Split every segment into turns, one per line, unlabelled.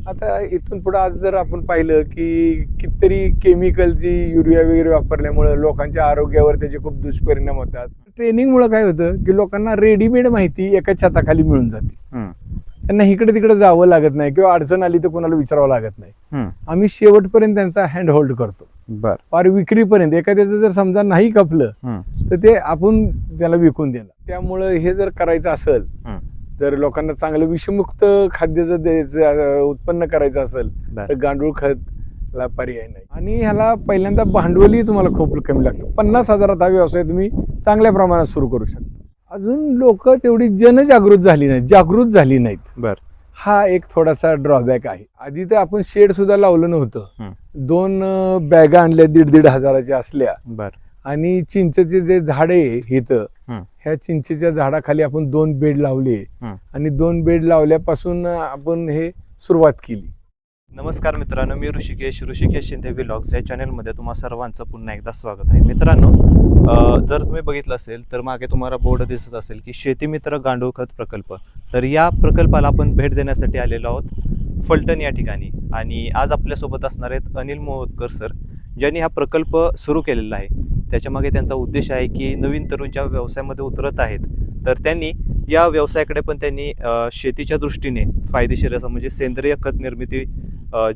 आता इथून पुढे आज जर आपण पाहिलं की कितीतरी केमिकलची युरिया वगैरे वापरल्यामुळे लोकांच्या आरोग्यावर त्याचे खूप दुष्परिणाम होतात. ट्रेनिंगमुळे काय होतं की लोकांना रेडीमेड माहिती एका छताखाली मिळून जाते. त्यांना इकडे तिकडे जावं लागत नाही किंवा अडचण आली तर कोणाला विचारावं लागत नाही. आम्ही शेवटपर्यंत त्यांचा हँड होल्ड करतो.
बर
फार विक्रीपर्यंत एखाद्याचं जर समजा नाही खपलं तर ते आपण त्याला विकून देणार. त्यामुळं हे जर करायचं असेल जर लोकांना चांगलं विषमुक्त खाद्य जर द्यायचं उत्पन्न करायचं असेल तर गांडूळ खतला पर्याय नाही. आणि ह्याला पहिल्यांदा भांडवलही तुम्हाला खूप कमी लागतं. 50,000 हा व्यवसाय तुम्ही चांगल्या प्रमाणात सुरू करू शकता. अजून लोक तेवढी जनजागृत झाली नाहीत, जागृत झाली नाहीत.
बर
हा एक थोडासा ड्रॉबॅक आहे. आधी तर आपण शेड सुद्धा लावलं नव्हतं. 2 बॅगा आणल्या 1,500 हजाराच्या असल्या.
बर
आणि चिंचेचे जे झाडे इथं ह्या चिंचेच्या झाडाखाली आपण 2 बेड लावले आणि 2 बेड लावल्यापासून आपण हे सुरुवात केली.
नमस्कार मित्रांनो, मी ऋषिकेश शिंदे व्लॉग्स या चॅनलमध्ये तुम्हा सर्वांचं पुन्हा एकदा स्वागत आहे. मित्रांनो, जर तुम्ही बघितलं असेल तर मागे तुम्हाला बोर्ड दिसत असेल की शेतीमित्र गांडूळ खत प्रकल्प. तर या प्रकल्पाला आपण भेट देण्यासाठी आलेलो आहोत फलटण या ठिकाणी. आणि आज आपल्यासोबत असणार आहेत अनिल मोहोतकर सर, ज्यांनी हा प्रकल्प सुरू केलेला आहे. त्याच्यामागे त्यांचा उद्देश आहे की नवीन तरुण ज्या व्यवसायामध्ये उतरत आहेत तर त्यांनी या व्यवसायाकडे पण त्यांनी शेतीच्या दृष्टीने फायदेशीर असं म्हणजे सेंद्रिय खत निर्मिती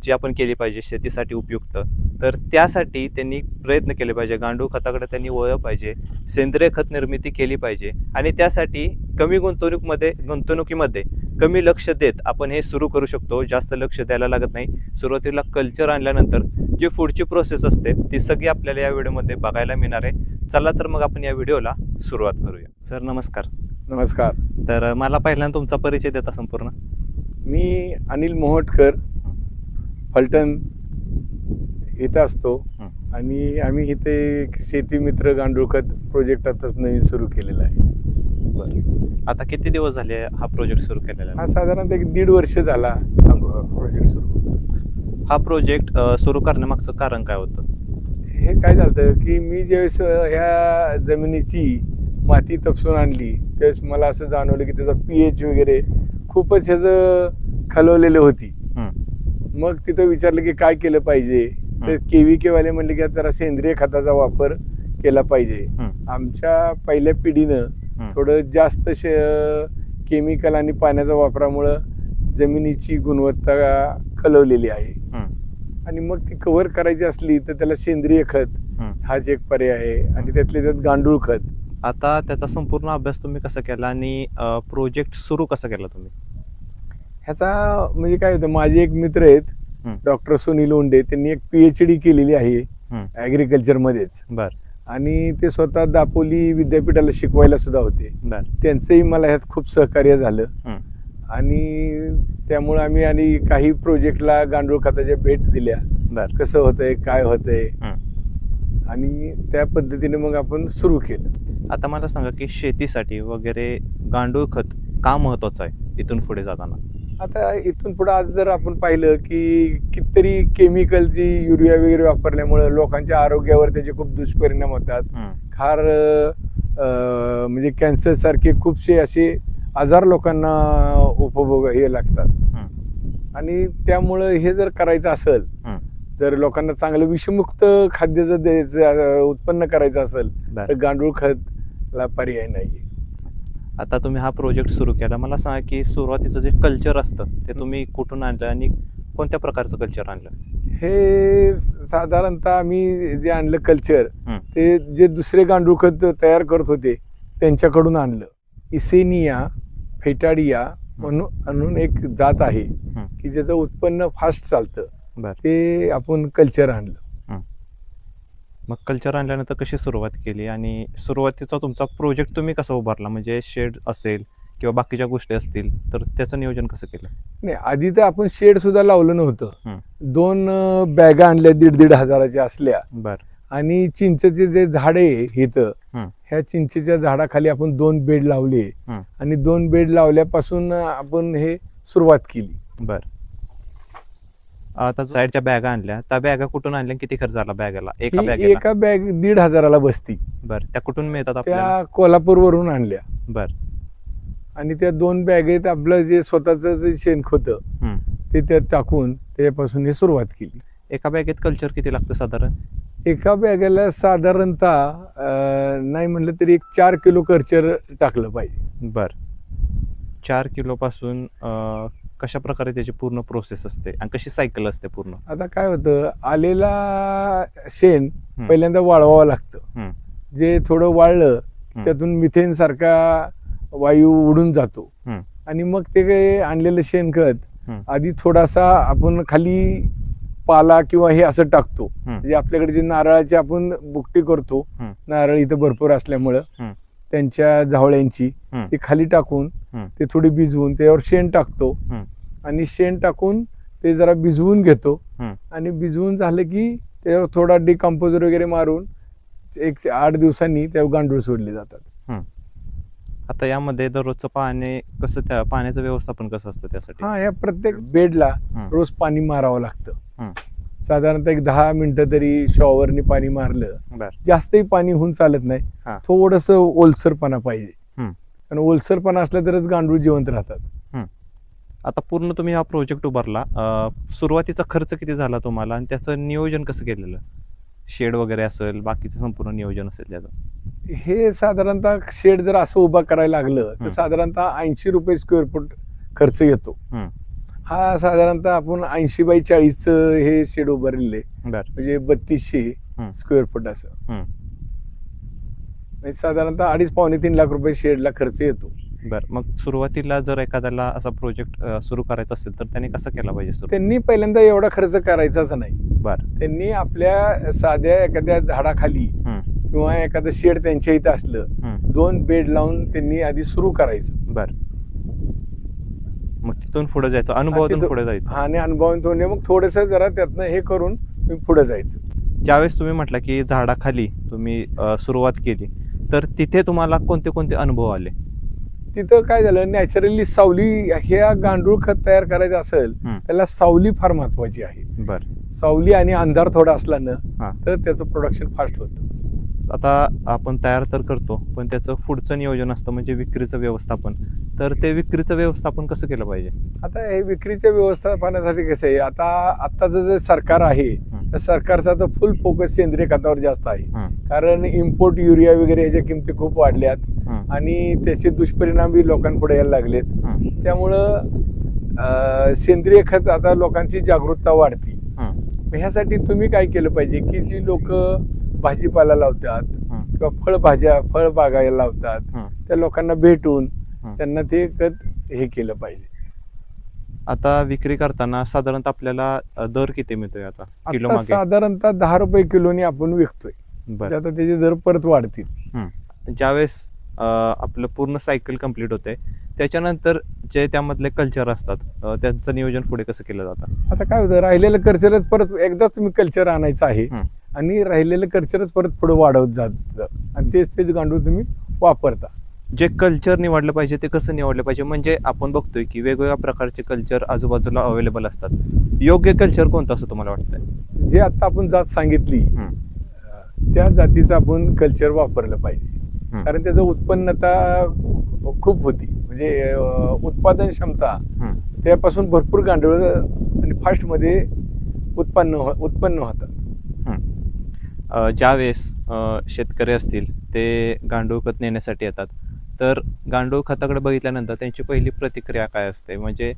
जी आपण केली पाहिजे शेतीसाठी उपयुक्त, तर त्यासाठी त्यांनी प्रयत्न केले पाहिजे. गांडूळ खताकडे त्यांनी वळलं पाहिजे, सेंद्रिय खत निर्मिती केली पाहिजे आणि त्यासाठी कमी गुंतवणुकीमध्ये कमी लक्ष देत आपण हे सुरू करू शकतो. जास्त लक्ष द्यायला लागत नाही. सुरुवातीला कल्चर आणल्यानंतर जी पुढची प्रोसेस असते ती सगळी आपल्याला या व्हिडिओमध्ये बघायला मिळणार आहे. चला तर मग आपण या व्हिडिओला सुरुवात करूया. सर नमस्कार.
नमस्कार.
तर मला पहिल्यांदा तुमचा परिचय देता संपूर्ण.
मी अनिल मोहोटकर, फलटण इथं असतो आणि आम्ही इथे शेती मित्र गांडूळ खत प्रोजेक्ट आताच नवीन सुरू केलेला आहे.
बरं, आता किती दिवस झाले हा प्रोजेक्ट सुरू केलेला आहे?
हा साधारणतः 1.5 वर्ष झाला हा प्रोजेक्ट सुरू.
हा प्रोजेक्ट सुरू करण्यामागचं कारण काय होतं?
हे काय झालं की मी ज्यावेळेस ह्या जमिनीची माती तपासून आणली त्यावेळेस मला असं जाणवलं की त्याचा pH वगैरे खूपच ह्याचं खालवलेलं होती. मग तिथं विचारलं की काय केलं पाहिजे, तर KVK वाले म्हणले की जरा सेंद्रिय खताचा वापर केला पाहिजे. आमच्या पहिल्या पिढीनं थोडं जास्त केमिकल आणि पाण्याच्या वापरामुळं जमिनीची गुणवत्ता खालवलेली आहे आणि मग ती कव्हर करायची असली तर त्याला सेंद्रिय खत हाच एक पर्याय आहे आणि त्यातल्या त्यात गांडूळ खत.
आता त्याचा संपूर्ण अभ्यास तुम्ही कसा केला आणि प्रोजेक्ट सुरू कसा केला तुम्ही?
ह्याचा म्हणजे काय होतं, माझे एक मित्र आहेत डॉक्टर सुनील उंडे, त्यांनी एक PhD केलेली आहे ॲग्रिकल्चर मध्येच.
बर.
आणि ते स्वतः दापोली विद्यापीठाला शिकवायला सुद्धा होते. त्यांचंही मला ह्यात खूप सहकार्य झालं आणि त्यामुळे आम्ही आणि काही प्रोजेक्टला गांडूळ खताच्या भेट दिल्या. कसं होतंय काय होतंय आणि त्या पद्धतीने मग आपण सुरू केलं.
आता मला सांगा की शेतीसाठी वगैरे गांडूळ खत का महत्वाचं आहे इथून पुढे जाताना?
आता इथून पुढे आज जर आपण पाहिलं की कितीतरी केमिकलची युरिया वगैरे वापरल्यामुळे लोकांच्या आरोग्यावर त्याचे खूप दुष्परिणाम होतात. फार म्हणजे कॅन्सर सारखे खूपसे असे आजार लोकांना उपभोग हे लागतात आणि त्यामुळं हे जर करायचं असेल जर लोकांना चांगलं विषमुक्त खाद्य जर द्यायचं उत्पन्न करायचं असेल तर गांडूळ खतला पर्याय नाही.
आता तुम्ही हा प्रोजेक्ट सुरू केला, मला सांगा की सुरुवातीचं जे कल्चर असतं ते तुम्ही कुठून आणलं आणि कोणत्या प्रकारचं कल्चर आणलं?
हे साधारणतः आम्ही जे आणलं कल्चर ते जे दुसरे गांडूळ खत तयार करत होते त्यांच्याकडून आणलं. इसेनिया फेटाडिया म्हणून एक जात आहे की ज्याचं उत्पन्न फास्ट चालतं, ते आपण कल्चर आणलं.
मग कल्चर आणल्यानंतर कशी सुरुवात केली आणि सुरुवातीचा तुमचा प्रोजेक्ट तुम्ही कसा उभारला? म्हणजे शेड असेल किंवा बाकीच्या गोष्टी असतील तर त्याचं नियोजन कसं केलं?
नाही, आधी तर आपण शेड सुद्धा लावलं नव्हतं. 2 बॅगा आणल्या 1,500 हजाराच्या असल्या. आणि चिंचेचे जे झाडे इथं ह्या चिंचेच्या झाडाखाली आपण 2 बेड लावले आणि 2 बेड लावल्यापासून आपण हे सुरुवात केली.
बर. आता साईडच्या बॅगा आणल्या, त्या बॅगा कुठून आणल्या? किती खर्च झाला बॅगाला? एका
बॅग 1,500ला बसती.
बर. त्या कुठून मिळतात?
त्या कोल्हापूरवरून आणल्या.
बर.
आणि त्या 2 बॅगेत आपलं जे स्वतःच जे शेणखत ते त्यात टाकून त्याच्यापासून हे सुरुवात केली.
एका बॅगेत कल्चर किती लागतं साधारण?
एका बॅगेला साधारणतः नाही म्हणलं तरी एक 4 किलो कल्चर टाकलं पाहिजे.
बर, 4 किलोपासून कशा प्रकारे त्याची पूर्ण प्रोसेस असते आणि कशी सायकल असते पूर्ण?
आता काय होतं, आलेला शेण पहिल्यांदा वाळवावं लागतं. जे थोडं वाळलं त्यातून मिथेन सारखा वायू उडून जातो आणि मग ते काय आणलेलं शेणखत आधी थोडासा आपण खाली पाला किंवा हे असं टाकतो. म्हणजे आपल्याकडे जे नारळाची आपण बुकटी करतो, नारळ इथं भरपूर असल्यामुळं त्यांच्या झावळ्यांची ती खाली टाकून ते थोडी भिजवून त्यावर शेण टाकतो आणि शेण टाकून ते जरा भिजवून घेतो आणि भिजवून झालं की त्यावर थोडा डिकम्पोजर वगैरे मारून 8 दिवसांनी त्यावर गांडूळ सोडले जातात.
आता यामध्ये दररोजचं पाणी कसं, त्या पाण्याचं व्यवस्थापन कसं असतं त्यासाठी?
या प्रत्येक बेडला रोज पाणी मारावं लागतं. साधारणतः एक 10 मिनिटं तरी शॉवरनी पाणी मारलं. जास्तही पाणी होऊन चालत नाही, थोडस ओलसरपणा पाहिजे. आणि ओलसरपणा असला तरच गांडूळ जिवंत राहतात.
आता पूर्ण तुम्ही हा प्रोजेक्ट उभारला, सुरुवातीचा खर्च किती झाला तुम्हाला आणि त्याचं नियोजन कसं केलेलं? शेड वगैरे असेल, बाकीचं संपूर्ण नियोजन असेल त्याचं?
हे साधारणतः शेड जर असं उभा करायला लागलं तर साधारणतः 80 रुपये स्क्वेअर फूट खर्च येतो. हा साधारणतः आपण 80 बाय 40 हे शेड उभारलेले, म्हणजे 3200 स्क्वेअर फूट असं. म्हणजे साधारणतः 2.5-3 लाख रुपये शेडला खर्च येतो.
बरं, मग सुरुवातीला जर एखाद्याला असा प्रोजेक्ट सुरू करायचा असेल तर त्यांनी कसं केला पाहिजे?
त्यांनी पहिल्यांदा एवढा खर्च करायचाच नाही.
बरं,
त्यांनी आपल्या साध्या एखाद्या झाडाखाली किंवा एखादं शेड त्यांच्या इथं असलं 2 बेड लावून त्यांनी आधी सुरू करायचं.
बरं, मग तिथून पुढे जायचं, अनुभवातून पुढे जायचं.
आणि अनुभवातून मग थोडंसं जरा त्यातनं हे करून पुढे जायचं.
ज्यावेळेस तुम्ही म्हटलं की झाडाखाली तुम्ही सुरुवात केली, तर तिथे तुम्हाला कोणते कोणते अनुभव आले?
तिथं काय झालं, नॅचरली सावली, ह्या गांडूळ खत तयार करायचं असेल त्याला सावली फार महत्वाची आहे.
बरं,
सावली आणि अंधार थोडा असला ना तर त्याचं प्रोडक्शन फास्ट होतं.
आता आपण तयार तर करतो, पण त्याचं पुढचं नियोजन असतं म्हणजे विक्रीचं व्यवस्थापन. तर ते विक्रीचं व्यवस्थापन कसं केलं पाहिजे?
आता हे विक्रीच्या व्यवस्थापनासाठी कसं आहे, आताचं जे सरकार आहे त्या सरकारचा तर फुल फोकस सेंद्रिय खतावर जास्त आहे. कारण इम्पोर्ट युरिया वगैरे याच्या किमती खूप वाढल्यात आणि त्याचे दुष्परिणामही लोकांपुढे यायला लागलेत. त्यामुळं सेंद्रिय खत आता लोकांची जागरूकता वाढती. ह्यासाठी तुम्ही काय केलं पाहिजे की जी लोक भाजीपाला लावतात किंवा फळबागायला लावतात त्या लोकांना भेटून त्यांना ते खत हे केलं पाहिजे.
आता विक्री करताना साधारणतः आपल्याला दर किती मिळतोय आता किलो मागे?
साधारणतः 10 रुपये किलोनी आपण विकतोय. आता त्याचे दर परत वाढतील.
ज्यावेळेस आपलं पूर्ण सायकल कंप्लीट होते त्याच्यानंतर जे त्यामधले कल्चर असतात त्यांचं नियोजन पुढे कसं केलं जातं?
आता काय होतं, राहिलेलं कल्चरच परत एकदाच तुम्ही कल्चर आणायचं आहे आणि राहिलेलं कल्चरच परत पुढे वाढवत जात आणि तेच गांडूळ तुम्ही वापरता.
जे कल्चर निवडलं पाहिजे ते कसं निवडलं पाहिजे? म्हणजे आपण बघतोय की वेगवेगळ्या प्रकारचे कल्चर आजूबाजूला अवेलेबल असतात. योग्य कल्चर कोणतं असं तुम्हाला वाटतंय?
जे आता आपण जात सांगितली त्या जातीचं आपण कल्चर वापरलं पाहिजे. कारण त्याचं उत्पन्नता खूप होती, म्हणजे उत्पादन क्षमता त्यापासून भरपूर गांडूळ आणि फास्ट मध्ये उत्पन्न होतात.
ज्यावेळेस शेतकरी असतील ते गांडूळ खत नेण्यासाठी येतात, तर गांडूळ खताकडे बघितल्यानंतर त्यांची पहिली प्रतिक्रिया काय असते? म्हणजे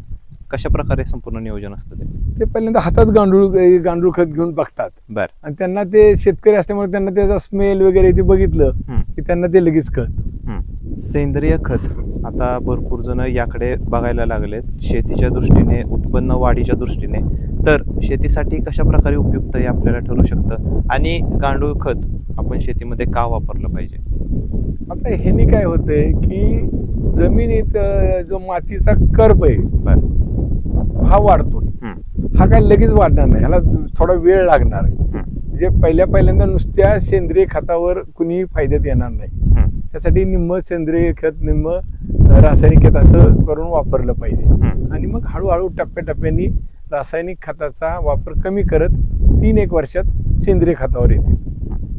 कशा प्रकारे संपूर्ण नियोजन असतं ते
पहिल्यांदा हातात गांडूळ खत घेऊन बघतात.
बरं,
आणि त्यांना ते शेतकरी असल्यामुळे त्यांना त्याचा स्मेल वगैरे ते बघितलं की त्यांना ते लगेच कळतं.
सेंद्रिय खत आता भरपूर जण याकडे बघायला लागलेत शेतीच्या दृष्टीने, उत्पन्न वाढीच्या दृष्टीने. तर शेतीसाठी कशा प्रकारे उपयुक्त हे आपल्याला ठरू शकतं आणि गांडूळ खत आपण शेतीमध्ये का वापरलं पाहिजे?
आता ह्यानी काय होतंय की जमिनीत जो मातीचा कर्ब आहे हा वाढतो. हा काय लगेच वाढणार नाही, ह्याला थोडा वेळ लागणार आहे. म्हणजे पहिल्यांदा नुसत्या सेंद्रिय खतावर कुणीही फायद्यात येणार नाही. त्यासाठी निम्म सेंद्रिय खत निम्म रासायनिक खत असं करून वापरलं पाहिजे. आणि मग हळूहळू टप्प्याटप्प्याने रासायनिक खताचा वापर कमी करत 3-1 वर्षात सेंद्रिय खतावर येतील.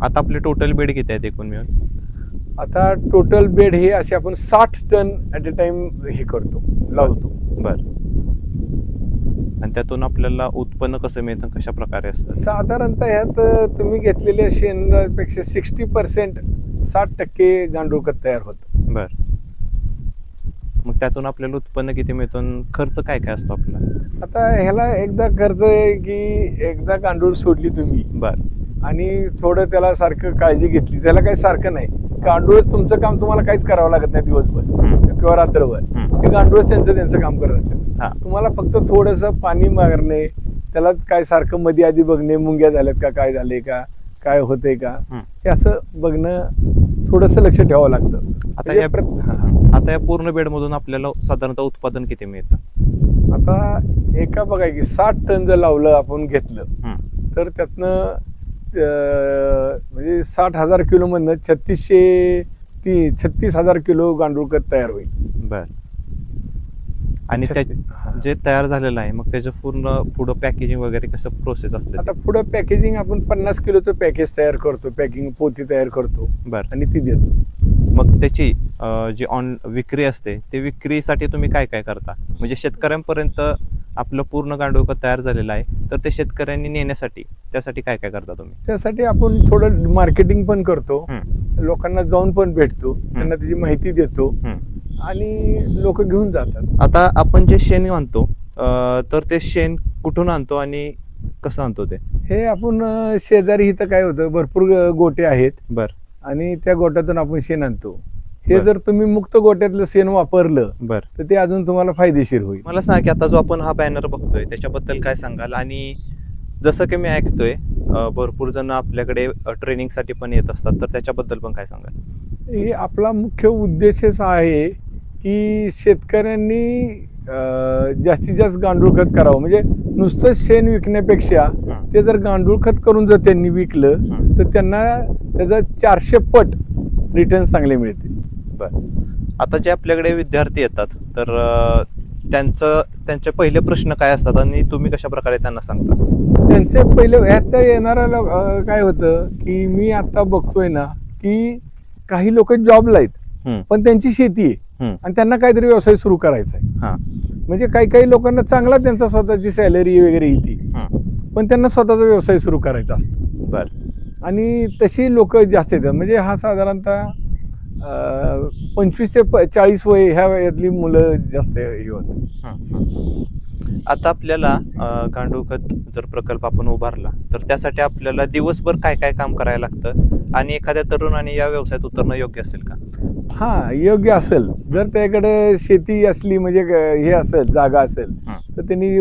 आता आपले टोटल बेड किती आहेत एकूण मिळून?
आता टोटल बेड हे असे आपण 60 टन ॲट अ टाइम हे करतो, लावतो.
बरं, आणि त्यातून आपल्याला उत्पन्न कसं मिळतं, कशा प्रकारे असतं?
साधारणतः ह्यात तुम्ही घेतलेल्या शेणापेक्षा 60% 60% गांडूळ खत तयार होतं.
बर. मग त्यातून आपल्याला उत्पन्न किती मिळतं आणि खर्च काय काय असतो आपला?
आता ह्याला एकदा खर्च आहे की एकदा गांडूळ सोडली तुम्ही
बर.
आणि थोडं त्याला सारखं काळजी घेतली, त्याला काही सारखं नाही, गांडूळच तुमचं काम, तुम्हाला काहीच करावं लागत नाही दिवसभर किंवा रात्रभर.
हम्म.
ते गांडूळच त्यांचं काम करत असेल.
हा.
तुम्हाला फक्त थोडंसं पाणी मारणे, त्याला काय सारखं मध्ये आधी बघणे, मुंग्या झाल्यात का, काय झाले का, काय होतंय का, हे असं बघणं, थोडंसं लक्ष ठेवावं लागतं.
आता
म्हणजे
या आता या पूर्ण बेड मधून आपल्याला साधारणतः उत्पादन किती मिळतं?
आता एका बघा की 60 टन जर लावलं आपण घेतलं तर त्यातनं म्हणजे 60,000 किलो मधनं 36,000 किलो गांडूळ खत तयार होईल.
बर. आणि जे तयार झालेलं आहे मग त्याचं पूर्ण पुढं पॅकेजिंग वगैरे कसं प्रोसेस असते?
आता पुढं पॅकेजिंग आपण 50 किलोचं पॅकेज तयार करतो, पॅकिंग पोती तयार करतो.
बर.
आणि ती देतो.
मग त्याची जी विक्री असते ते विक्रीसाठी तुम्ही काय काय करता? म्हणजे शेतकऱ्यांपर्यंत आपलं पूर्ण गांडूळ खत तयार झालेलं आहे तर ते शेतकऱ्यांनी नेण्यासाठी त्यासाठी काय काय करता तुम्ही?
त्यासाठी आपण थोडं मार्केटिंग पण करतो, लोकांना जाऊन पण भेटतो, त्यांना त्याची माहिती देतो आणि लोक घेऊन जातात.
आता आपण जे शेण आणतो तर ते शेण कुठून आणतो आणि कसं आणतो ते?
हे आपण शेजारी इथं काय होतं, भरपूर गोटे आहेत.
बर.
आणि त्या गोट्यातून आपण शेण आणतो. हे
बर.
जर तुम्ही मुक्त गोट्यातलं शेण वापरलं
बर.
तर ते अजून तुम्हाला फायदेशीर होईल.
मला सांग की आता जो आपण हा बॅनर बघतोय त्याच्याबद्दल काय सांगाल? आणि जसं की मी ऐकतोय भरपूर जण आपल्याकडे ट्रेनिंगसाठी पण येत असतात, तर त्याच्याबद्दल पण काय सांगाल?
हे आपला मुख्य उद्देशच आहे की शेतकऱ्यांनी जास्तीत जास्त गांडूळ खत करावं. म्हणजे नुसतं शेण विकण्यापेक्षा ते जर गांडूळ खत करून जर त्यांनी विकलं तर त्यांना त्याचा 400 पट रिटर्न चांगले मिळते.
बर. आता जे आपल्याकडे विद्यार्थी येतात तर त्यांचे पहिले प्रश्न काय असतात आणि तुम्ही कशा प्रकारे त्यांना सांगता?
त्यांचे पहिले ह्यात येणारा काय होतं की मी आता बघतोय ना की काही लोक जॉबला आहेत पण त्यांची शेती आहे आणि त्यांना काहीतरी व्यवसाय सुरू करायचा आहे. म्हणजे काही लोकांना चांगला त्यांचा स्वतःची सॅलरी वगैरे येते पण त्यांना स्वतःचा व्यवसाय सुरू करायचा असतो.
बर.
आणि तशी लोक जास्त येतात. म्हणजे हा साधारणतः 25 ते 40 वय ह्या वयातली मुलं जास्त हे होतात.
आता आपल्याला गांडूळ खत जर प्रकल्प आपण उभारला तर त्यासाठी आपल्याला दिवसभर काय काय काम करायला लागतं आणि एखाद्या तरुणाने या व्यवसायात उतरणं योग्य असेल का?
हा, योग्य असेल. जर त्याकडे शेती असली, म्हणजे हे असेल, जागा असेल तर त्यांनी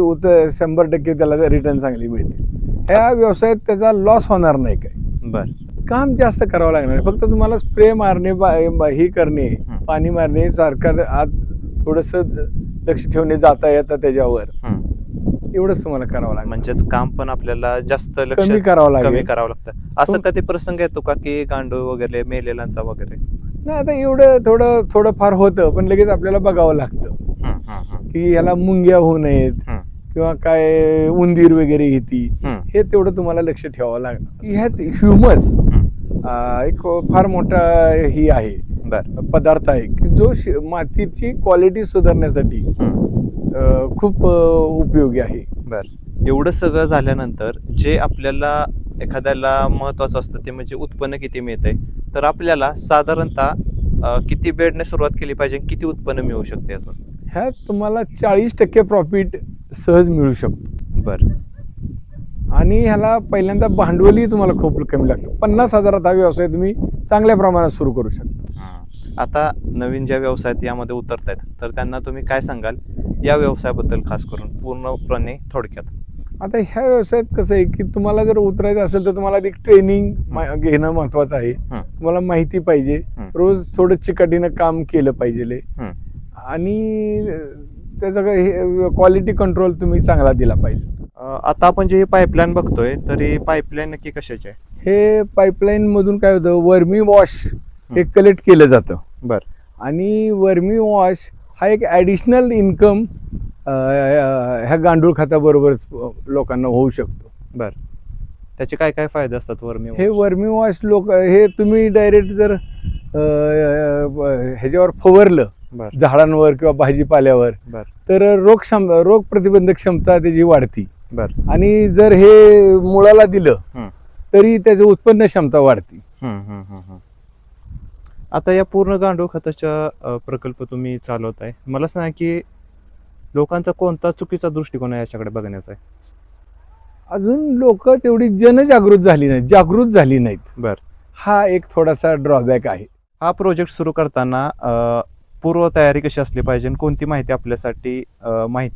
100% त्याला रिटर्न चांगली मिळते. ह्या व्यवसायात त्याचा लॉस होणार नाही. काय
बर.
काम जास्त करावं लागणार, फक्त तुम्हाला स्प्रे मारणे, हे करणे, पाणी मारणे, सारखं आत थोडस लक्ष ठेवणे, जाता येता त्याच्यावर, एवढंच तुम्हाला करावं लागेल.
म्हणजेच काम पण आपल्याला जास्त लक्ष
कमी करावं लागेल.
लागतं. असं कधी प्रसंग येतो का की गांडूळ वगैरे मेलेल्यांचा वगैरे?
नाही, आता एवढं थोडं फार होतं पण लगेच आपल्याला बघावं लागतं की ह्याला मुंग्या होऊ नयेत किंवा काय उंदीर वगैरे येते, हे तेवढं तुम्हाला लक्ष ठेवावं लागतं. ह्यात ह्युमस एक फार मोठा ही आहे, पदार्थ आहे की जो मातीची क्वालिटी सुधारण्यासाठी खूप उपयोगी आहे.
बर. एवढं सगळं झाल्यानंतर जे आपल्याला एखाद्याला महत्वाचं असतं ते म्हणजे उत्पन्न किती मिळतंय. तर आपल्याला साधारणतः किती बेडने सुरुवात केली पाहिजे, किती उत्पन्न मिळू शकते यातून?
ह्यात तुम्हाला 40% प्रॉफिट सहज मिळू शकतो.
बर.
आणि ह्याला पहिल्यांदा भांडवलही तुम्हाला खूप कमी लागतं. 50,000 हा व्यवसाय तुम्ही चांगल्या प्रमाणात सुरू करू शकता.
आता नवीन ज्या व्यवसायात यामध्ये उतरतायत तर त्यांना तुम्ही काय सांगाल या व्यवसायाबद्दल, खास करून पूर्णपणे थोडक्यात?
आता ह्या व्यवसायात कसं आहे की तुम्हाला जर उतरायचं असेल तर तुम्हाला एक ट्रेनिंग घेणं महत्वाचं आहे. तुम्हाला माहिती पाहिजे, रोज थोडं चिकाटीनं काम केलं पाहिजे आणि त्याचा क्वालिटी कंट्रोल तुम्ही चांगला दिला पाहिजे.
आता आपण जे पाईपलाईन बघतोय तर ही पाईपलाईन नक्की कशाची आहे?
हे पाईपलाईन मधून काय होतं, वर्मी वॉश हे कलेक्ट केलं जातं.
बर.
आणि वर्मी वॉश हा एक ॲडिशनल इन्कम ह्या गांडूळ खताबरोबरच लोकांना होऊ शकतो.
बर. त्याचे काय काय फायदे असतात वर्मी वॉश?
हे वर्मी वॉश हे तुम्ही डायरेक्ट जर ह्याच्यावर फवारलं
बर
झाडांवर किंवा भाजीपाल्यावर,
बर
तर रोग प्रतिबंधक क्षमता त्याची वाढती.
बर
आणि जर हे मुळाला दिलं
हम्म.
तरी त्याची उत्पन्न क्षमता वाढती.
आता या पूर्ण गांडूळ खताच्या प्रकल्प तुम्ही चालवताय, मला सांगा की लोकांचा कोणता चुकीचा दृष्टिकोन आहे याच्याकडे बघण्याचा आहे?
अजून लोक तेवढी जागृत झाली नाहीत.
बर.
हा एक थोडासा ड्रॉबॅक आहे.
हा प्रोजेक्ट सुरू करताना पूर्व तयारी कशी असली पाहिजे आणि कोणती माहिती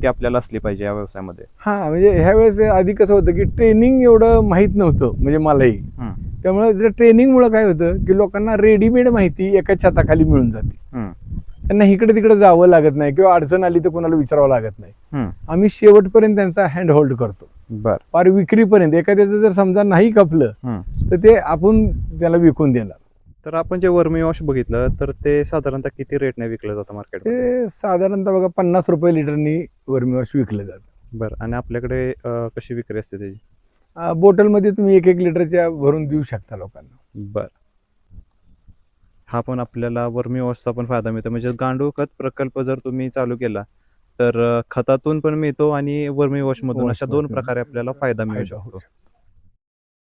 आपल्याला असली पाहिजे या व्यवसायामध्ये?
हा म्हणजे ह्या वेळेस आधी कसं होतं की ट्रेनिंग एवढं माहीत नव्हतं, म्हणजे मलाही. त्यामुळे ट्रेनिंगमुळे काय होतं की लोकांना रेडीमेड माहिती एका छताखाली मिळून जाते. त्यांना इकडे तिकडे जावं लागत नाही किंवा अडचण आली तर कोणाला विचारावं लागत नाही. आम्ही शेवटपर्यंत त्यांचा हँड होल्ड करतो,
बर.
फार विक्रीपर्यंत. एखाद्याचं जर समजा नाही खपलं तर ते आपण त्याला विकून देणार.
तर आपण जे वर्मी वॉश बघितलं तर ते साधारणतः किती रेटने विकलं जातं मार्केटमध्ये?
ते साधारणतः बघा 50 रुपये लिटरनी वर्मी वॉश विकलं जातं.
बरं. आणि आपल्याकडे कशी विक्री असते त्याची?
बॉटलमध्ये तुम्ही 1-1 लिटरच्या भरून देऊ शकता लोकांना.
बर. हा पण आपल्याला वर्मी वॉशचा पण फायदा मिळतो. म्हणजे गांडूळ खत प्रकल्प जर तुम्ही चालू केला तर खतातून पण मिळतो आणि वर्मी वॉश मधून, अशा दोन प्रकारे आपल्याला फायदा मिळू शकतो.